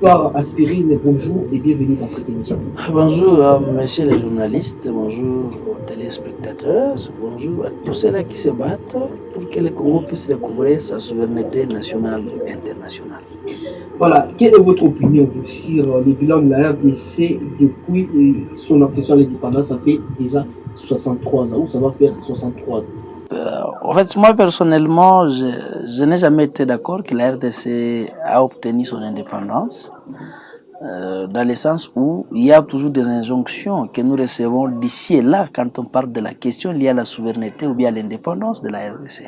part, Aspirine, bonjour et bienvenue dans cette émission. Bonjour à messieurs les journalistes, bonjour aux téléspectateurs, bonjour à tous ceux-là qui se battent pour que le Congo puisse recouvrir sa souveraineté nationale et internationale. Voilà, quelle est votre opinion vous, sur le bilan de la RDC depuis son accession à l'indépendance? Ça fait déjà 63 ans, ou ça va faire 63 ans. En fait, moi personnellement, je n'ai jamais été d'accord que la RDC a obtenu son indépendance, dans le sens où il y a toujours des injonctions que nous recevons d'ici et là quand on parle de la question liée à la souveraineté ou bien à l'indépendance de la RDC.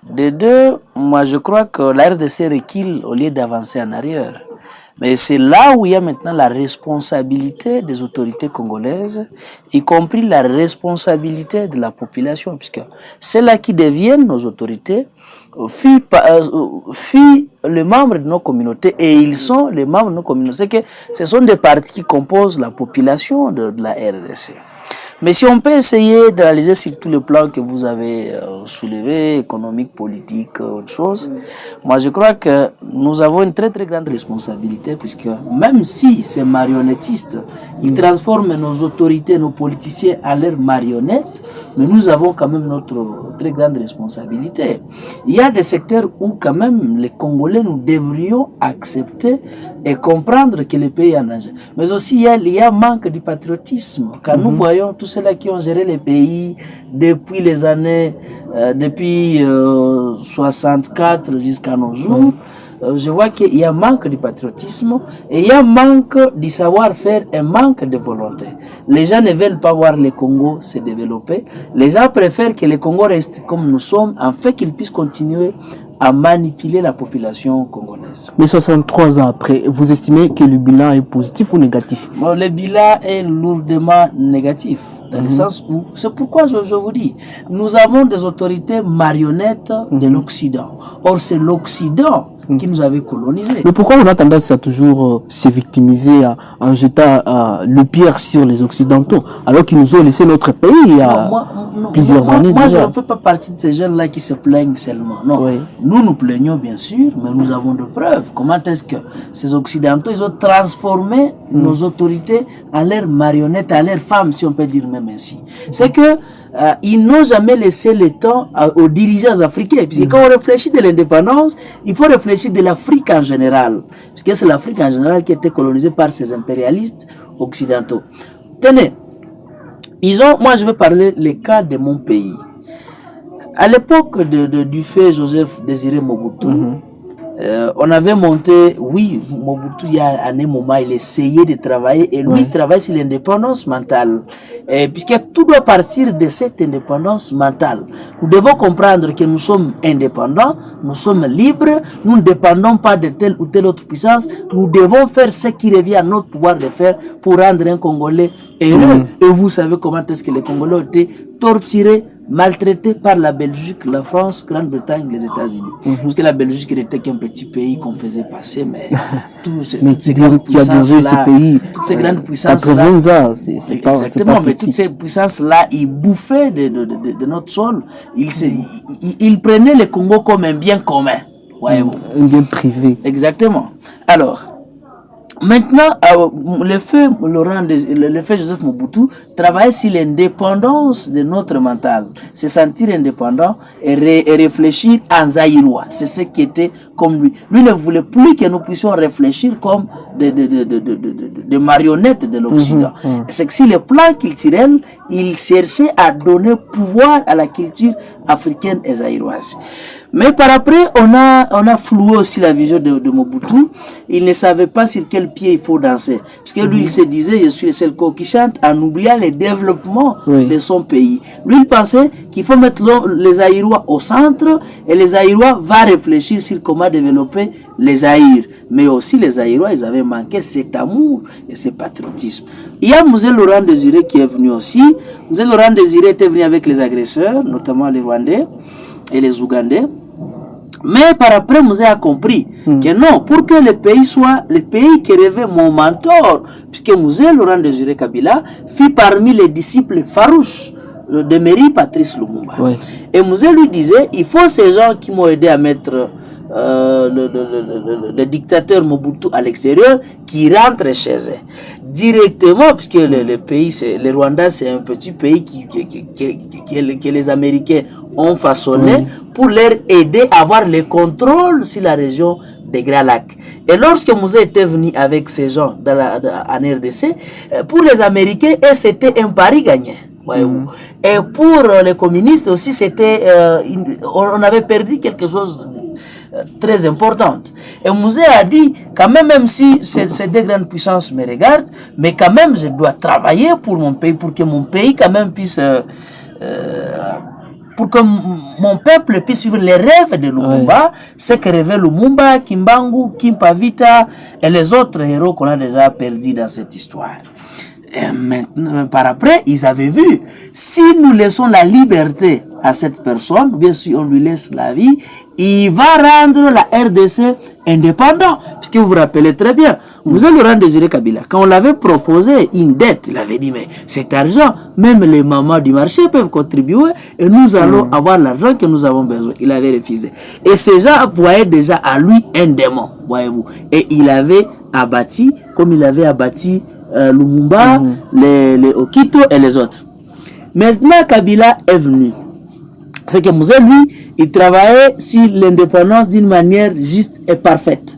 De deux, moi je crois que la RDC recule au lieu d'avancer en arrière. Mais c'est là où il y a maintenant la responsabilité des autorités congolaises, y compris la responsabilité de la population, puisque c'est là qui deviennent nos autorités, fuient les membres de nos communautés, et ils sont les membres de nos communautés. C'est que ce sont des partis qui composent la population de la RDC. Mais si on peut essayer d'analyser sur tous les plans que vous avez soulevés, économique, politique, autre chose, moi je crois que nous avons une très très grande responsabilité, puisque même si ces marionnettistes, ils transforment nos autorités, nos politiciens en leurs marionnettes, mais nous avons quand même notre très grande responsabilité. Il y a des secteurs où quand même les Congolais, nous devrions accepter et comprendre que le pays est en danger. Mais aussi il y a manque de patriotisme. Quand nous voyons tous ceux-là qui ont géré le pays depuis les années, depuis 64 jusqu'à nos jours, je vois qu'il y a manque de patriotisme et il y a manque de savoir-faire et manque de volonté. Les gens ne veulent pas voir le Congo se développer. Les gens préfèrent que le Congo reste comme nous sommes, afin qu'il puisse continuer à manipuler la population congolaise. Mais 63 ans après, vous estimez que le bilan est positif ou négatif? Bon, le bilan est lourdement négatif. Dans le sens où, c'est pourquoi je vous dis, nous avons des autorités marionnettes de l'Occident. Or, c'est l'Occident qui nous avait colonisés. Mais pourquoi on a tendance à toujours se victimiser en jetant le pierre sur les Occidentaux, alors qu'ils nous ont laissé notre pays il y a plusieurs années Moi, déjà? je ne fais pas partie de ces gens-là qui se plaignent seulement. Non, oui. Nous plaignons bien sûr, mais nous avons de preuves. Comment est-ce que ces Occidentaux, ils ont transformé nos autorités en leurs marionnettes, en leurs femmes, si on peut dire même ainsi. C'est que ils n'ont jamais laissé le temps aux dirigeants africains. Puisque quand on réfléchit de l'indépendance, il faut réfléchir de l'Afrique en général. Puisque c'est l'Afrique en général qui a été colonisée par ces impérialistes occidentaux. Tenez, moi je vais parler le cas de mon pays. À l'époque du fait Joseph Désiré Mobutu, on avait monté, oui, Mobutu, il y a un moment, il essayait de travailler, et lui, il travaille sur l'indépendance mentale. Puisque tout doit partir de cette indépendance mentale. Nous devons comprendre que nous sommes indépendants, nous sommes libres, nous ne dépendons pas de telle ou telle autre puissance, nous devons faire ce qui revient à notre pouvoir de faire pour rendre un Congolais heureux. Et vous savez comment est-ce que les Congolais ont été torturés, maltraité par la Belgique, la France, Grande-Bretagne, les États-Unis. Parce que la Belgique n'était qu'un petit pays qu'on faisait passer, mais toutes ces grandes puissances-là, toutes ces grandes puissances-là, exactement, mais toutes ces puissances-là, ils bouffaient de notre sol, ils prenaient le Congo comme un bien commun, voyez-vous. Un bien privé. Exactement. Alors, maintenant, le fait Joseph Mobutu travaillait sur l'indépendance de notre mental, se sentir indépendant et réfléchir en zaïrois. C'est ce qui était comme lui. Lui ne voulait plus que nous puissions réfléchir comme des marionnettes de l'Occident. C'est que sur le plan culturel, il cherchait à donner pouvoir à la culture africaine et zaïroise. Mais par après, on a floué aussi la vision de Mobutu. Il ne savait pas sur quel pied il faut danser. Parce que lui, il se disait, je suis le seul qui chante en oubliant le développement de son pays. Lui, il pensait qu'il faut mettre les Zaïrois au centre et les Zaïrois vont réfléchir sur comment développer les Zaïres. Mais aussi, les Zaïrois, ils avaient manqué cet amour et ce patriotisme. Il y a Mzee Laurent Désiré qui est venu aussi. Mzee Laurent Désiré était venu avec les agresseurs, notamment les Rwandais et les Ougandais. Mais par après, Mzee a compris que non, pour que le pays soit le pays qui rêvait mon mentor, puisque Mzee Laurent Désiré Kabila fit parmi les disciples farouches de Mairie Patrice Lumumba. Et Mzee lui disait, il faut ces gens qui m'ont aidé à mettre le dictateur Mobutu à l'extérieur qui rentre chez eux directement, puisque le pays, le Rwanda, c'est un petit pays que les Américains ont façonné pour leur aider à avoir le contrôle sur la région des Grands Lacs. Et lorsque Mouzé était venu avec ces gens en RDC, pour les Américains, c'était un pari gagné. Et pour les communistes aussi, on avait perdu quelque chose très important. Et Mouzé a dit, quand même si ces deux grandes puissances me regardent, mais quand même je dois travailler pour mon pays, pour que mon pays quand même puisse... pour que mon peuple puisse suivre les rêves de Lumumba, ce que rêvait Lumumba, Kimbangu, Kimpavita et les autres héros qu'on a déjà perdus dans cette histoire. Et maintenant, par après, ils avaient vu, si nous laissons la liberté à cette personne, bien sûr on lui laisse la vie, il va rendre la RDC indépendant. Puisque vous vous rappelez très bien, vous allez rendre Désiré Kabila. Quand on l'avait proposé une dette, il avait dit, mais cet argent, même les mamans du marché peuvent contribuer et nous allons avoir l'argent que nous avons besoin. Il avait refusé. Et ces gens voyaient déjà à lui un démon, voyez-vous. Et il avait abattu, comme il avait abattu Lumumba, les Okito et les autres. Maintenant, Kabila est venu. C'est que Mouzé, lui, il travaillait sur l'indépendance d'une manière juste et parfaite.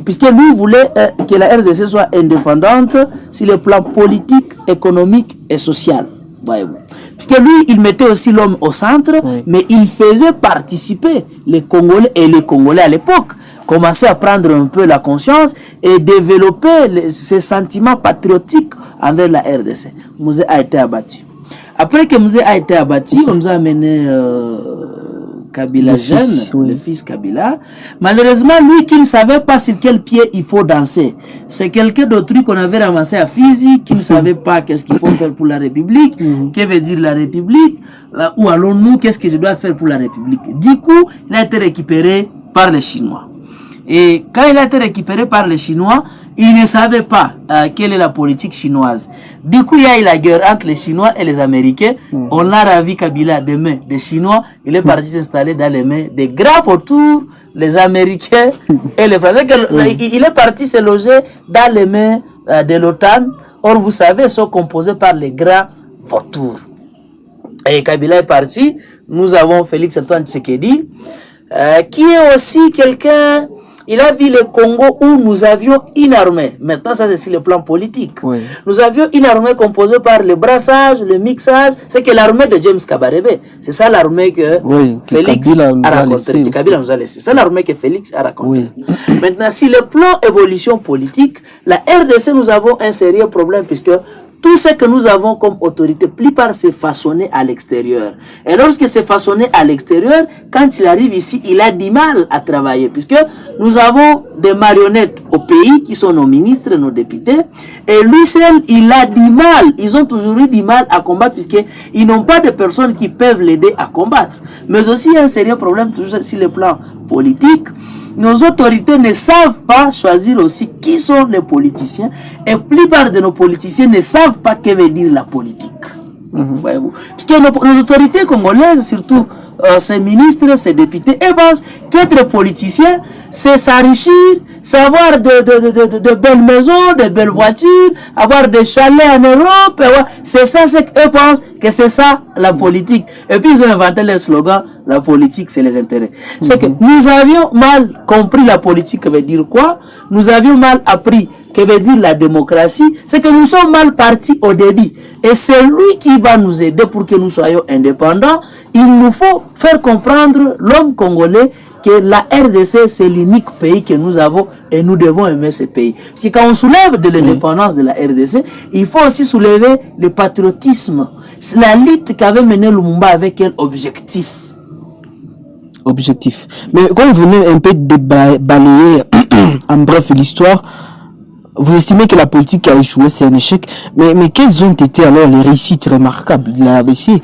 Puisque lui voulait que la RDC soit indépendante sur le plan politique, économique et social. Voyez-vous. Puisque lui, il mettait aussi l'homme au centre, mais il faisait participer les Congolais, et les Congolais à l'époque commençaient à prendre un peu la conscience et développer ces sentiments patriotiques envers la RDC. Mouzé a été abattu. Après que Mouzé a été abattu, on nous a amené Kabila le fils Kabila. Malheureusement, lui qui ne savait pas sur quel pied il faut danser. C'est quelqu'un d'autrui qu'on avait ramassé à Fizi, qui ne savait pas qu'est-ce qu'il faut faire pour la République, que veut dire la République, où allons-nous, qu'est-ce que je dois faire pour la République. Du coup, il a été récupéré par les Chinois. Et quand il a été récupéré par les Chinois, il ne savait pas quelle est la politique chinoise. Du coup, il y a eu la guerre entre les Chinois et les Américains. On l'a ravi Kabila des mains des Chinois. Il est parti s'installer dans les mains des grands autour, les Américains et les Français. Il est parti se loger dans les mains de l'OTAN. Or, vous savez, ils sont composés par les grands autour. Et Kabila est parti. Nous avons Félix Antoine Tshisekedi, qui est aussi quelqu'un... Il a vu le Congo où nous avions une armée. Maintenant, ça c'est sur le plan politique. Nous avions une armée composée par le brassage, le mixage. C'est que l'armée de James Kabarebe. C'est ça l'armée que Félix a raconté. Que Kabila nous a laissé. C'est l'armée que Félix a raconté. Maintenant, sur le plan évolution politique, la RDC, nous avons un sérieux problème puisque tout ce que nous avons comme autorité, plupart c'est façonné à l'extérieur. Et lorsque c'est façonné à l'extérieur, quand il arrive ici, il a du mal à travailler. Puisque nous avons des marionnettes au pays qui sont nos ministres, nos députés. Et lui seul, il a du mal. Ils ont toujours eu du mal à combattre puisqu'ils n'ont pas de personnes qui peuvent l'aider à combattre. Mais aussi, il y a un sérieux problème toujours sur le plan politique. Nos autorités ne savent pas choisir aussi qui sont les politiciens et la plupart de nos politiciens ne savent pas que veut dire la politique. Voyez-vous. Parce que nos autorités congolaises, surtout ces ministres, ces députés, elles pensent qu'être politicien, c'est s'enrichir, c'est avoir de belles maisons, de belles voitures, avoir des chalets en Europe. C'est ça ce qu'eux pensent que c'est ça la politique. Et puis ils ont inventé leur slogan, la politique c'est les intérêts. C'est que nous avions mal compris la politique veut dire quoi, nous avions mal appris que veut dire la démocratie, c'est que nous sommes mal partis au début. Et c'est lui qui va nous aider pour que nous soyons indépendants. Il nous faut faire comprendre l'homme congolais que la RDC, c'est l'unique pays que nous avons et nous devons aimer ce pays. Parce que quand on soulève de l'indépendance de la RDC, il faut aussi soulever le patriotisme. C'est la lutte qu'avait menée Lumumba avec quel objectif? Mais quand vous venez un peu de balayer en bref l'histoire, vous estimez que la politique a échoué, c'est un échec. Mais quelles ont été alors les réussites remarquables de la RDC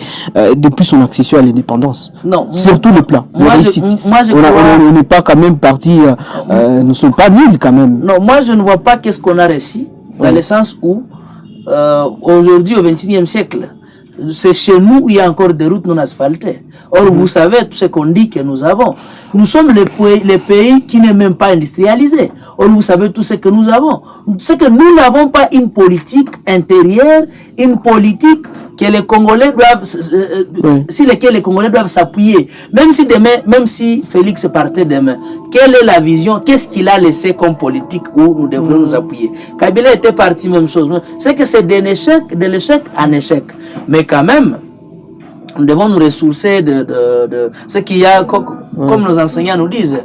depuis son accession à l'indépendance? Non. Sur tous les plans, les réussites. On n'est pas quand même parti, nous ne sommes pas nuls quand même. Non, moi je ne vois pas qu'est-ce qu'on a réussi, dans le sens où, aujourd'hui au XXIe siècle, c'est chez nous où il y a encore des routes non asphaltées. Or, vous savez, tout ce qu'on dit que nous avons. Nous sommes les pays qui n'est même pas industrialisé. Or, vous savez tout ce que nous avons. C'est que nous n'avons pas une politique intérieure, une politique que les Congolais doivent, sur lesquels les Congolais doivent s'appuyer. Même si demain, même si Félix partait demain, quelle est la vision, qu'est-ce qu'il a laissé comme politique où nous devrions nous appuyer? Kabila était parti, même chose. C'est que c'est de l'échec en échec. Mais quand même, nous devons nous ressourcer de ce qu'il y a, comme nos enseignants nous disent,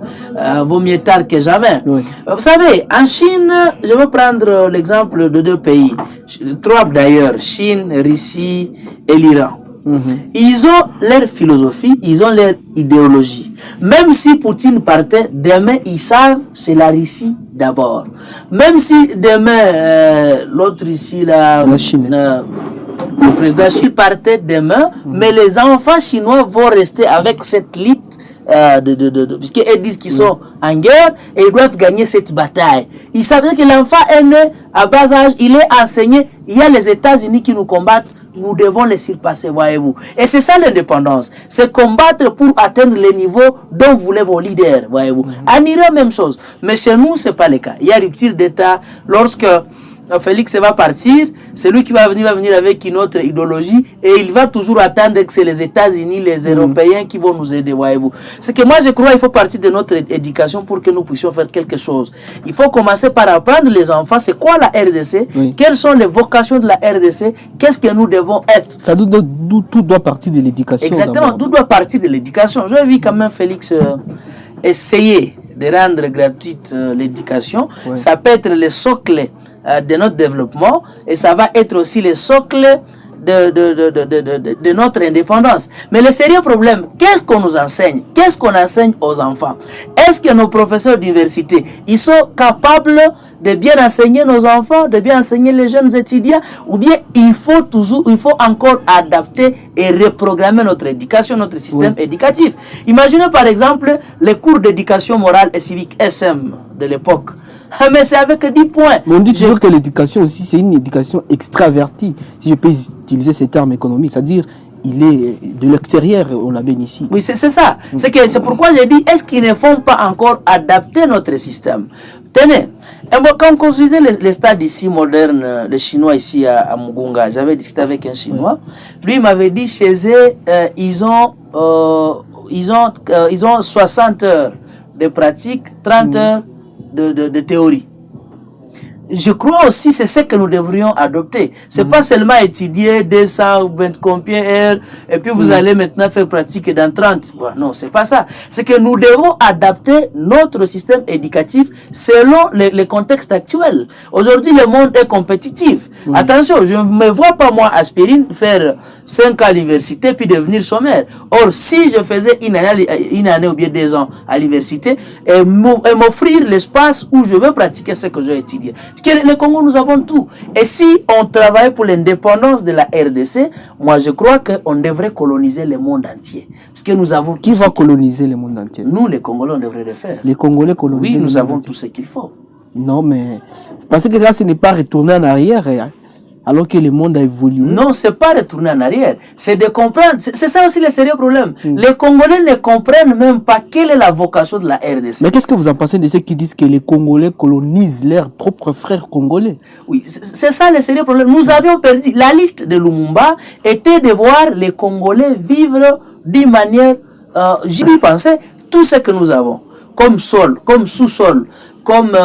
vaut mieux tard que jamais. Oui. Vous savez, en Chine, je vais prendre l'exemple de 2 pays, 3 d'ailleurs, Chine, Russie et l'Iran. Ils ont leur philosophie, ils ont leur idéologie. Même si Poutine partait, demain, ils savent c'est la Russie d'abord. Même si demain, l'autre ici, la Chine, le président Xi partait demain, mais les enfants chinois vont rester avec cette lutte, puisqu'ils disent qu'ils sont en guerre et ils doivent gagner cette bataille. Ils savent que l'enfant est né à bas âge, il est enseigné, il y a les États-Unis qui nous combattent, nous devons les surpasser, voyez-vous. Et c'est ça l'indépendance, c'est combattre pour atteindre les niveaux dont voulaient vos leaders, voyez-vous. En Iran, même chose. Mais chez nous, c'est pas le cas. Il y a rupture d'État lorsque Félix va partir, c'est lui qui va venir avec une autre idéologie et il va toujours attendre que c'est les États-Unis, les Européens qui vont nous aider, voyez-vous. C'est que moi je crois qu'il faut partir de notre éducation pour que nous puissions faire quelque chose. Il faut commencer par apprendre les enfants, c'est quoi la RDC, quelles sont les vocations de la RDC, qu'est-ce que nous devons être. Ça tout doit partir de l'éducation. Exactement, tout doit partir de l'éducation. J'ai vu quand même Félix essayer de rendre gratuite l'éducation. Ça peut être le socle de notre développement et ça va être aussi le socle de notre indépendance. Mais le sérieux problème, qu'est-ce qu'on nous enseigne? Qu'est-ce qu'on enseigne aux enfants? Est-ce que nos professeurs d'université, ils sont capables de bien enseigner nos enfants, de bien enseigner les jeunes étudiants, ou bien il faut encore adapter et reprogrammer notre éducation, notre système éducatif. Imaginez par exemple les cours d'éducation morale et civique SM de l'époque. Mais c'est avec 10 points. Mais on dit toujours que l'éducation aussi, c'est une éducation extravertie, si je peux utiliser ces termes économiques, c'est-à-dire il est de l'extérieur, on l'amène ici. Oui, c'est ça. C'est pourquoi j'ai dit, est-ce qu'ils ne font pas encore adapter notre système? Tenez, quand on construisait les stades ici modernes, les Chinois ici à Mugunga, j'avais discuté avec un Chinois, lui il m'avait dit chez eux, ils ont 60 heures de pratique, 30 heures de théorie. Je crois aussi c'est ce que nous devrions adopter. C'est pas seulement étudier 220 combien heures et puis vous allez maintenant faire pratique dans 30. Bon, non, c'est pas ça. C'est que nous devons adapter notre système éducatif selon les contextes actuels. Aujourd'hui, le monde est compétitif. Attention, je ne me vois pas moi, Aspirine, faire 5 ans à l'université puis devenir sommaire. Or, si je faisais une année ou bien 2 ans à l'université et m'offrir l'espace où je veux pratiquer ce que je vais étudier. Le Congo, nous avons tout. Et si on travaille pour l'indépendance de la RDC, moi je crois qu'on devrait coloniser le monde entier. Parce que nous avons... Qui va coloniser le monde entier? Nous, les Congolais, on devrait le faire. Les Congolais coloniser. Oui, nous avons tout ce qu'il faut. Non, mais... Parce que là, ce n'est pas retourner en arrière, alors que le monde a évolué. Non, c'est pas retourner en arrière. C'est de comprendre. C'est ça aussi le sérieux problème. Les Congolais ne comprennent même pas quelle est la vocation de la RDC. Mais qu'est-ce que vous en pensez de ceux qui disent que les Congolais colonisent leurs propres frères congolais? Oui, c'est ça le sérieux problème. Nous avions perdu. La lutte de Lumumba était de voir les Congolais vivre d'une manière... J'y pensais, tout ce que nous avons, comme sol, comme sous-sol, comme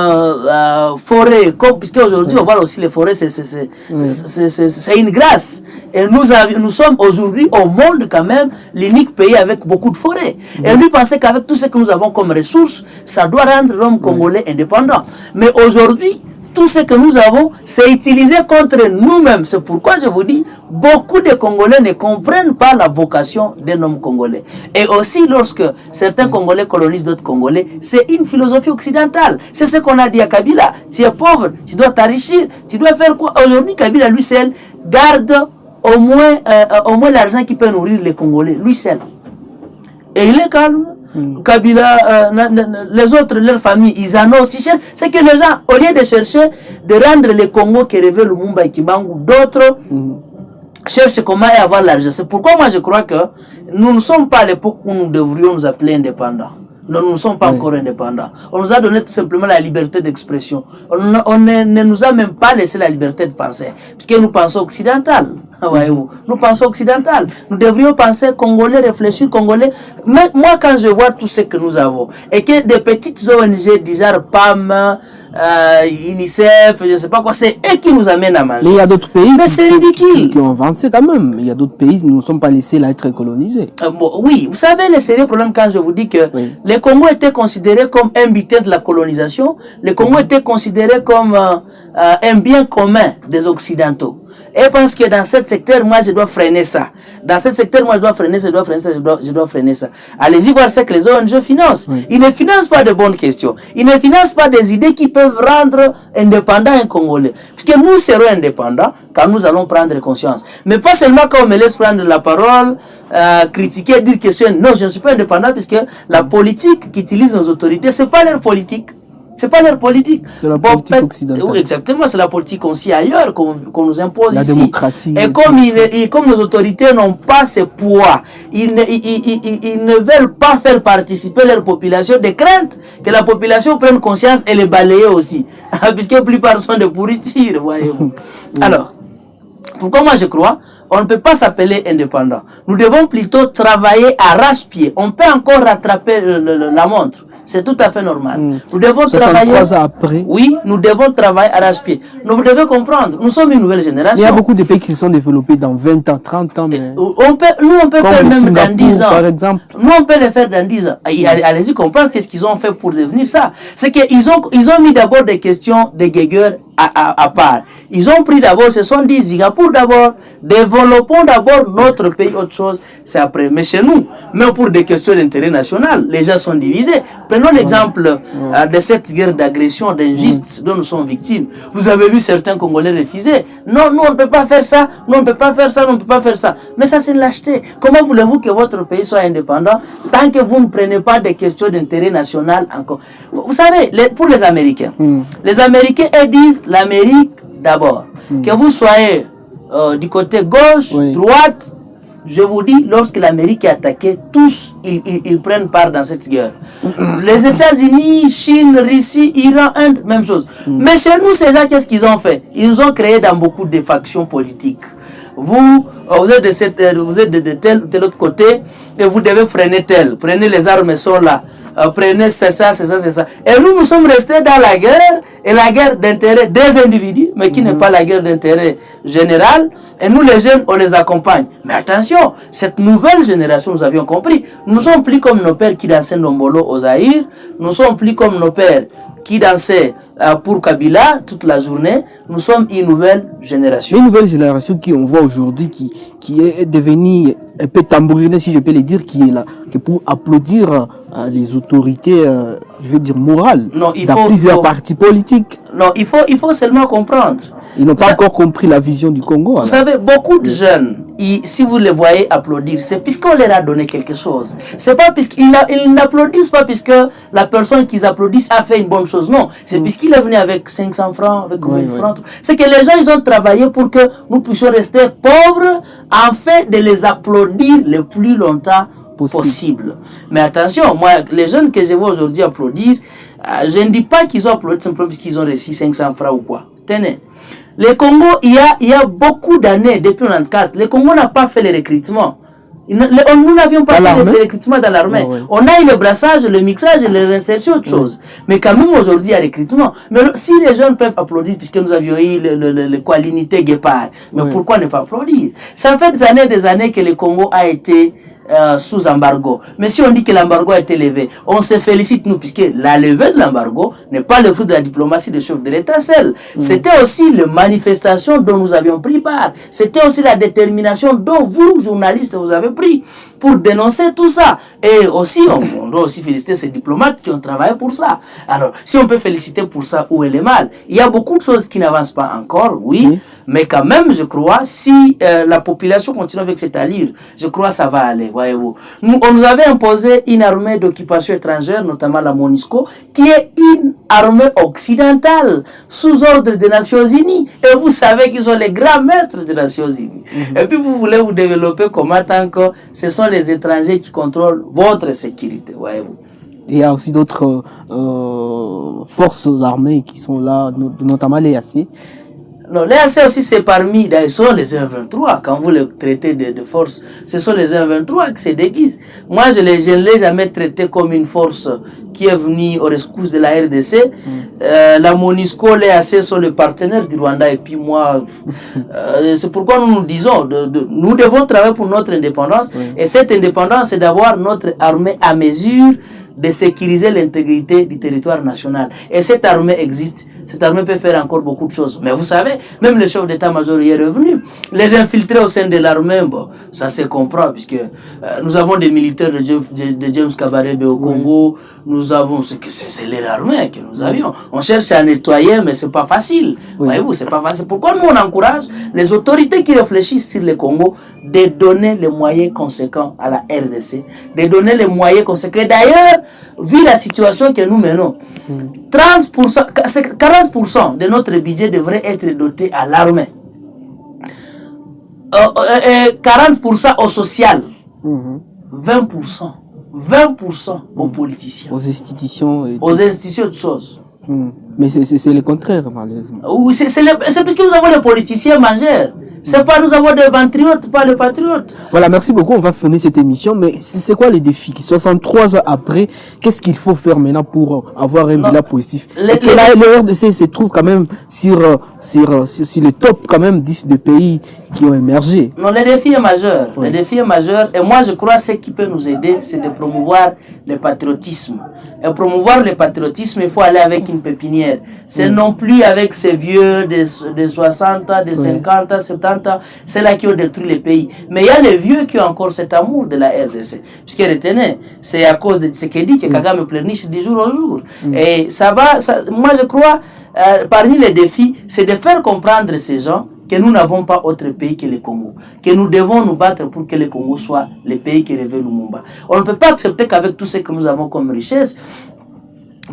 forêt, puisque aujourd'hui on voit aussi les forêts, c'est une grâce. Et nous sommes aujourd'hui au monde quand même l'unique pays avec beaucoup de forêts. Et lui pensait qu'avec tout ce que nous avons comme ressources, ça doit rendre l'homme congolais indépendant. Mais aujourd'hui, tout ce que nous avons, c'est utilisé contre nous-mêmes. C'est pourquoi je vous dis, beaucoup de Congolais ne comprennent pas la vocation d'un homme congolais. Et aussi, lorsque certains Congolais colonisent d'autres Congolais, c'est une philosophie occidentale. C'est ce qu'on a dit à Kabila. Tu es pauvre, tu dois t'enrichir, tu dois faire quoi? Aujourd'hui, Kabila, lui seul, garde au moins l'argent qui peut nourrir les Congolais. Lui seul. Et il est calme. Kabila, les autres, leurs familles, ils en ont aussi cher. C'est que les gens, au lieu de chercher de rendre le Congo qui rêvait Lumumba et Kimbangu, d'autres cherche comment avoir l'argent. C'est pourquoi moi je crois que nous ne sommes pas à l'époque où nous devrions nous appeler indépendants. Non, nous ne sommes pas encore indépendants. On nous a donné tout simplement la liberté d'expression. On ne nous a même pas laissé la liberté de penser, puisque nous pensons occidental. Voyez-vous, nous pensons occidental. Nous devrions penser congolais, réfléchir congolais. Mais moi, quand je vois tout ce que nous avons, et que des petites ONG, du genre PAM, UNICEF, je ne sais pas quoi, c'est eux qui nous amènent à manger. Mais il y a d'autres pays c'est ridicule. Qui ont avancé quand même. Il y a d'autres pays qui ne nous sont pas laissés là être colonisés. Bon, oui, vous savez le sérieux problème quand je vous dis que le Congo était considéré comme un butin de la colonisation, le Congo était considéré comme un bien commun des Occidentaux. Et parce que dans ce secteur, moi, je dois freiner ça. Dans ce secteur, moi, je dois freiner ça, je dois freiner ça. Allez-y voir ce que les ONG financent. Ils ne financent pas de bonnes questions. Ils ne financent pas des idées qui peuvent rendre indépendant un Congolais. Parce que nous serons indépendants quand nous allons prendre conscience. Mais pas seulement quand on me laisse prendre la parole, critiquer, dire que non, je ne suis pas indépendant, puisque la politique qu'utilisent nos autorités, c'est pas leur politique. C'est pas leur politique. C'est la politique occidentale. Oui, exactement, c'est la politique qu'on sait ailleurs, qu'on nous impose la ici. Démocratie. Et comme nos autorités n'ont pas ce poids, ils ne veulent pas faire participer leur population, de crainte que la population prenne conscience et les balayer aussi. Puisque la plupart sont de pourriture, voyez-vous. Alors, pourquoi moi je crois, on ne peut pas s'appeler indépendant. Nous devons plutôt travailler à arrache-pied. On peut encore rattraper la montre. C'est tout à fait normal. Nous devons travailler. Ans après. Oui, nous devons travailler à arrache-pied. Vous devez comprendre, nous sommes une nouvelle génération. Il y a beaucoup de pays qui se sont développés dans 20 ans, 30 ans. Mais... on peut faire même dans 10 ans. Par exemple. Nous, on peut le faire dans 10 ans. Allez-y comprendre qu'est-ce qu'ils ont fait pour devenir ça. C'est qu'ils ont mis d'abord des questions de guégueur à part. Ils ont pris d'abord, se sont dit, Singapour d'abord, développons d'abord notre pays, autre chose, c'est après. Mais chez nous, même pour des questions d'intérêt national, les gens sont divisés. Prenons l'exemple de cette guerre d'agression, d'injustice dont nous sommes victimes. Vous avez vu certains Congolais refuser. Non, nous on ne peut pas faire ça, nous on ne peut pas faire ça, nous on ne peut pas faire ça. Mais ça c'est lâcheté. Comment voulez-vous que votre pays soit indépendant tant que vous ne prenez pas des questions d'intérêt national encore? Vous savez, pour les Américains, les Américains eux disent l'Amérique d'abord. Que vous soyez du côté gauche, droite, je vous dis, lorsque l'Amérique est attaquée, tous ils prennent part dans cette guerre. Les États-Unis, Chine, Russie, Iran, Inde, même chose. Mais chez nous, ces gens, qu'est-ce qu'ils ont fait? Ils nous ont créé dans beaucoup de factions politiques. Vous êtes de tel autre côté et vous devez freiner tel. Prenez les armes, sont là. Prenez c'est ça. Et nous sommes restés dans la guerre, et la guerre d'intérêt des individus, mais qui n'est pas la guerre d'intérêt général. Et nous, les jeunes, on les accompagne. Mais attention, cette nouvelle génération, nous avions compris, nous ne sommes plus comme nos pères qui dansaient Ndombolo au Zaïre, nous ne sommes plus comme nos pères qui dansaient pour Kabila toute la journée. Nous sommes une nouvelle génération. Une nouvelle génération qui, on voit aujourd'hui, qui est devenue un peu tambourinée, si je peux le dire, qui est là, qui est pour applaudir les autorités, je veux dire, morales, dans plusieurs partis politiques. Non, il faut seulement comprendre. Ils n'ont pas encore compris la vision du Congo. Vous savez, beaucoup de jeunes, si vous les voyez applaudir, c'est puisqu'on leur a donné quelque chose. C'est pas puisqu'ils n'applaudissent pas puisque la personne qu'ils applaudissent a fait une bonne chose. Non, c'est puisqu'il est venu avec 500 francs, avec 1000 francs. C'est que les gens, ils ont travaillé pour que nous puissions rester pauvres, afin de les applaudir le plus longtemps possible. Mais attention, moi, les jeunes que je vois aujourd'hui applaudir, je ne dis pas qu'ils ont applaudi simplement parce qu'ils ont reçu 500 francs ou quoi. Tenez. Le Congo, il y a beaucoup d'années, depuis 1994, le Congo n'a pas fait le recrutement. Nous n'avions pas fait le recrutement dans l'armée. On a eu le brassage, le mixage, le réinsertion, autre chose. Mais quand même aujourd'hui, il y a recrutement. Mais si les jeunes peuvent applaudir, puisque nous avions eu l'unité Guépard, mais pourquoi ne pas applaudir? Ça fait des années que le Congo a été sous embargo. Mais si on dit que l'embargo a été levé, on se félicite nous, puisque la levée de l'embargo n'est pas le fruit de la diplomatie des chefs de l'État seul. C'était aussi la manifestation dont nous avions pris part. C'était aussi la détermination dont vous, journalistes, vous avez pris. pour dénoncer tout ça. Et aussi, on doit aussi féliciter ces diplomates qui ont travaillé pour ça. Alors, si on peut féliciter pour ça, où est le mal? Il y a beaucoup de choses qui n'avancent pas encore, oui, mais quand même, je crois, si la population continue avec cette allure, je crois que ça va aller, voyez-vous. On nous avait imposé une armée d'occupation étrangère, notamment la MONUSCO, qui est une armée occidentale, sous ordre des Nations Unies. Et vous savez qu'ils sont les grands maîtres des Nations Unies. Et puis vous voulez vous développer comment tant que ce sont les étrangers qui contrôlent votre sécurité, voyez-vous. Il y a aussi d'autres forces armées qui sont là, notamment les AC. Non, les AC aussi, c'est parmi, ce sont les 1-23. Quand vous les traitez de force, ce sont les 1-23 qui se déguisent. Moi, je ne l'ai jamais traité comme une force qui est venue au rescousse de la RDC. La MONUSCO, les AC sont les partenaires du Rwanda. Et puis moi, c'est pourquoi nous nous disons, nous devons travailler pour notre indépendance. Et cette indépendance, c'est d'avoir notre armée à mesure de sécuriser l'intégrité du territoire national. Et cette armée existe. Cette armée peut faire encore beaucoup de choses. Mais vous savez, même le chef d'état-major y est revenu. Les infiltrés au sein de l'armée, bon, ça se comprend, puisque nous avons des militaires de James Kabarebe au Congo. Nous avons, c'est leur armée que nous avions. On cherche à nettoyer, mais c'est pas facile. Voyez-vous, c'est pas facile. Pourquoi nous, on encourage les autorités qui réfléchissent sur le Congo de donner les moyens conséquents à la RDC, de donner les moyens conséquents. D'ailleurs, vu la situation que nous menons, 40% de notre budget devrait être doté à l'armée. 40% au social. 20% aux politiciens. Aux institutions. Aux institutions de choses. Mais c'est le contraire, malheureusement. Oui, c'est parce que nous avons les politiciens majeurs. C'est pas nous avons des patriotes, pas les patriotes. Voilà, merci beaucoup. On va finir cette émission. Mais c'est quoi les défis? 63 ans après, qu'est-ce qu'il faut faire maintenant pour avoir un bilan positif? La RDC se trouve quand même sur le top quand même 10 des pays qui ont émergé. Non, le défi est majeur. Le défi est majeur. Et moi, je crois que ce qui peut nous aider, c'est de promouvoir le patriotisme. Et promouvoir le patriotisme, il faut aller avec une pépinière. C'est non plus avec ces vieux de 60 ans, de 50 ans, 70 ans, c'est là qui ont détruit le pays. Mais il y a les vieux qui ont encore cet amour de la RDC. Puisque retenez, c'est à cause de ce qu'il dit que Kagame pleurniche du jour au jour. Et ça va, moi je crois, parmi les défis, c'est de faire comprendre ces gens que nous n'avons pas autre pays que le Congo, que nous devons nous battre pour que le Congo soit le pays qui révèle Lumumba. On ne peut pas accepter qu'avec tout ce que nous avons comme richesse,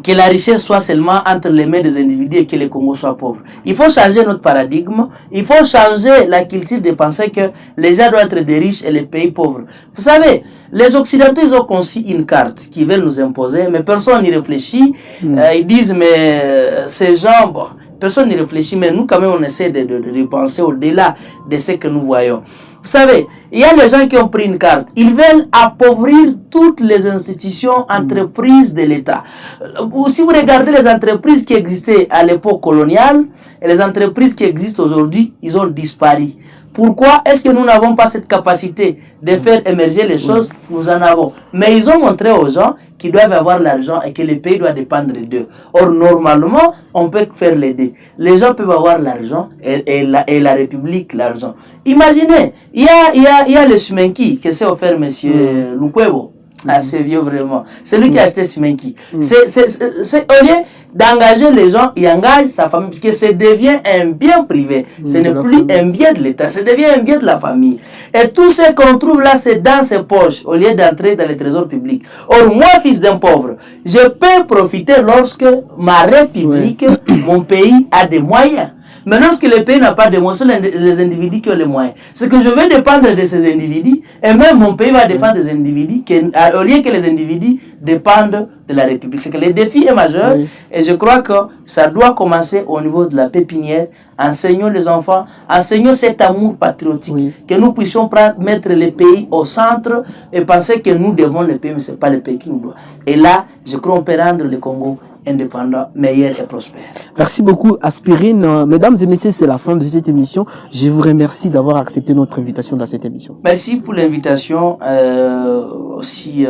que la richesse soit seulement entre les mains des individus et que le Congo soit pauvre. Il faut changer notre paradigme, il faut changer la culture de penser que les gens doivent être des riches et les pays pauvres. Vous savez, les Occidentaux, ils ont conçu une carte qui veulent nous imposer, mais personne n'y réfléchit. Ils disent, mais ces gens, bon, personne n'y réfléchit, mais nous, quand même, on essaie de penser au-delà de ce que nous voyons. Vous savez, il y a les gens qui ont pris une carte. Ils veulent appauvrir toutes les institutions, entreprises de l'État. Si vous regardez les entreprises qui existaient à l'époque coloniale et les entreprises qui existent aujourd'hui, ils ont disparu. Pourquoi est-ce que nous n'avons pas cette capacité de faire émerger les choses? Nous en avons. Mais ils ont montré aux gens qu'ils doivent avoir l'argent et que le pays doit dépendre d'eux. Or, normalement, on peut faire les deux. Les gens peuvent avoir l'argent et la République l'argent. Imaginez, il y a le Simenki que s'est offert M. Lukwebo. Ah, c'est vieux vraiment. C'est lui qui a acheté Simenki. C'est au lieu d'engager les gens, il engage sa famille, puisque ça devient un bien privé. Ce n'est plus un bien de l'État, ça devient un bien de la famille. Et tout ce qu'on trouve là, c'est dans ses poches, au lieu d'entrer dans le trésor public. Or, moi, fils d'un pauvre, je peux profiter lorsque ma République, mon pays, a des moyens. Mais lorsque le pays n'a pas de moyens, ce sont les individus qui ont les moyens. C'est que je vais dépendre de ces individus, et même mon pays va défendre des individus, au lieu que les individus dépendent de la République. C'est que le défi est majeur, et je crois que ça doit commencer au niveau de la pépinière. Enseignons les enfants, enseignons cet amour patriotique, que nous puissions mettre le pays au centre et penser que nous devons le pays, mais ce n'est pas le pays qui nous doit. Et là, je crois qu'on peut rendre le Congo indépendant, meilleur et prospère. Merci beaucoup, Aspirine. Mesdames et messieurs, c'est la fin de cette émission. Je vous remercie d'avoir accepté notre invitation dans cette émission. Merci pour l'invitation. Aussi,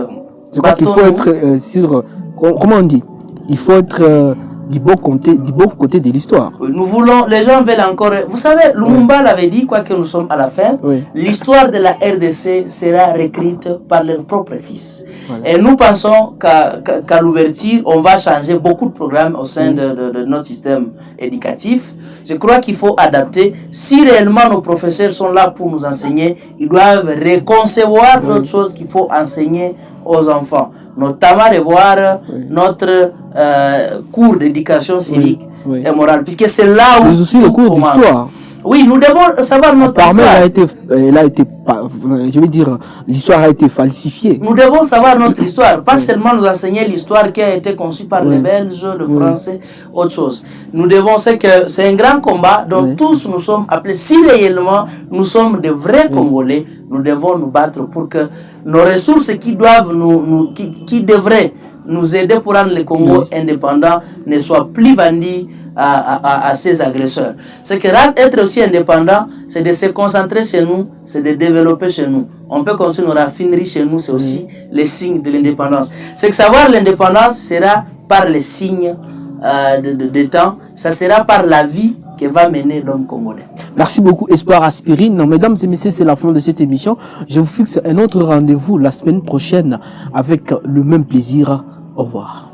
je crois qu'il faut être sur... comment on dit? Il faut être du bon côté de l'histoire. Oui, nous voulons, les gens veulent encore. Vous savez, Lumumba l'avait dit, quoi que nous sommes à la fin, l'histoire de la RDC sera réécrite par leurs propres fils. Voilà. Et nous pensons qu'à l'ouverture, on va changer beaucoup de programmes au sein de notre système éducatif. Je crois qu'il faut adapter. Si réellement nos professeurs sont là pour nous enseigner, ils doivent reconcevoir d'autres choses qu'il faut enseigner aux enfants. Notamment revoir notre cours d'éducation civique et morale, puisque c'est là où mais aussi le cours d'histoire. Oui, nous devons savoir notre histoire. Elle a été, je veux dire, l'histoire a été falsifiée. Nous devons savoir notre histoire, pas seulement nous enseigner l'histoire qui a été conçue par les Belges, le Français, autre chose. Nous devons, c'est un grand combat dont tous nous sommes appelés. Si réellement nous sommes de vrais Congolais, nous devons nous battre pour que nos ressources qui doivent qui devraient nous aider pour rendre le Congo indépendant ne soient plus vendues à ces agresseurs. C'est que être aussi indépendant, c'est de se concentrer chez nous, c'est de développer chez nous. On peut construire nos raffineries chez nous, c'est aussi les signes de l'indépendance. C'est que savoir l'indépendance sera par les signes de temps, ça sera par la vie que va mener l'homme congolais. Merci beaucoup, Espoir Aspirine. Mesdames et messieurs, c'est la fin de cette émission. Je vous fixe un autre rendez-vous la semaine prochaine avec le même plaisir. Au revoir.